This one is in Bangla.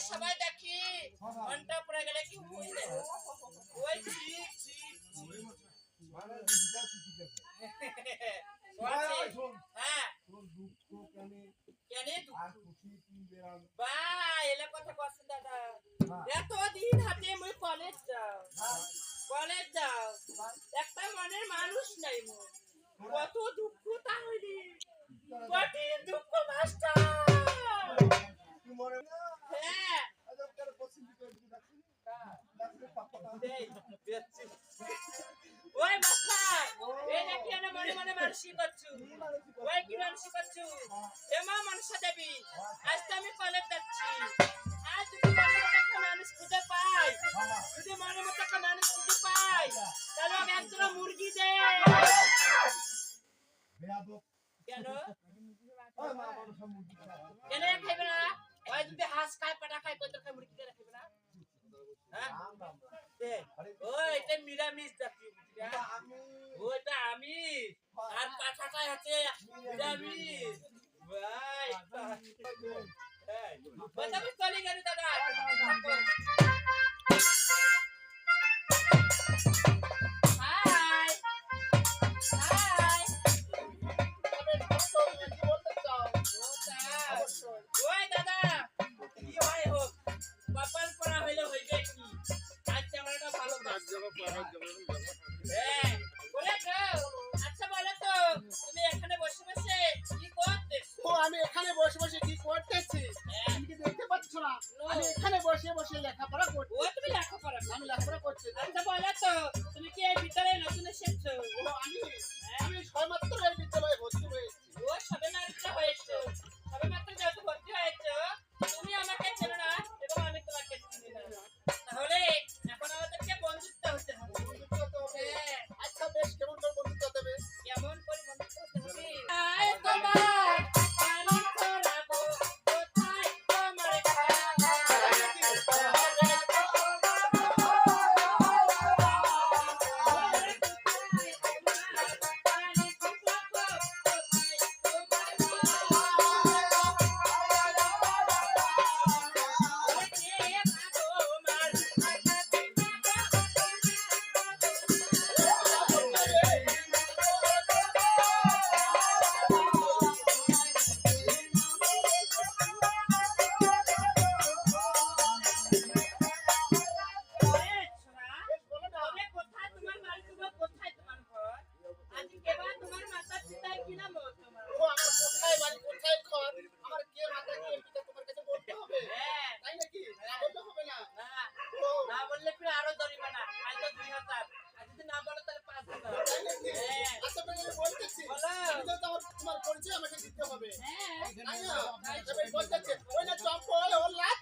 সবাই দেখি ঘন্টা পরে গেলে কি হইলে ওই ঠিক ঠিক এতদিন হাতে মুই কলেজ যাও একটা মনের মানুষ নাই কত দুঃখ তাহলে কঠিন দুঃখ মাস্টার হ্যাঁ ওই মাস্টার এই নাকি না মনে মনে মানসিক করছু ওই কি মানসিক করছু এমা মনসা দেবী আজ তো আমি কলেজ যাচ্ছি আজ যদি মনে মতো একটা মানুষ খুঁজে পাই যদি মনে মতো একটা মানুষ খুঁজে পাই তাহলে আমি একজন মুরগি দে কেন কেন খাইবে না ওই যদি হাঁস খায় পাটা খায় কত খায় মুরগি কেন খাইবে না ওইটা নিরামিষ জাতীয় ওইটা আমি আর পাঠাটাই হচ্ছে নিরামিষ ভাই আমি চলে গেল দাদা ওই দাদা কি হয় হোক বাপার পড়া হইলে হইবে কি আজ আমার একটা ভালো কাজ হ্যাঁ, বলে তো। আচ্ছা বলো তো, তুমি এখানে বসে বসে কি করতেছো? ও আমি এখানে বসে বসে কি করতেছি হ্যাঁ, তুমি কি দেখতে পাচ্ছ না? আমি এখানে বসে বসে লেখাপড়া করছি। ও তুমি লেখাপড়া করো। আমি লেখাপড়া করছি। আচ্ছা বলো তো, তুমি কি এই বিদ্যালয়ে নতুন এসেছো? ও আমি সবেমাত্র এই বিদ্যালয়ে ভর্তি হয়েছি। ও সবে মাত্র হয়েছো, সবে মাত্র যেহেতু ভর্তি হয়েছো, তুমি আমাকে চেনো না এবং আমি তোমাকে চিনি না। তাহলে এখন আমাদেরকে বন্ধুত্ব হতে হবে। বন্ধুত্ব হতে হবে। হ্যাঁ, আচ্ছা বেশ, কেমন করে বন্ধুত্ব হতে হবে? কেমন করে বন্ধুত্ব হতে হবে? আয় তোমার পানি ছড়াবো, কোথায় তোমার খাওয়া? বেশ, বলো না। ও আমার কোথায় বাড়ি, কোথায় ঘর, আমার কে মাতা কে পিতা তোমার কাছে বলতে হবে, তাই নাকি? না বললে হবে না। ও তাই নাকি? আচ্ছা বেশ, আমি বলতেছি। বলো। আমি তো তোমার পরিচয় আমাকে দিতে হবে, তাই না? আচ্ছা বেশ, বলতেছি। ওই না চম্পল, ওর লাত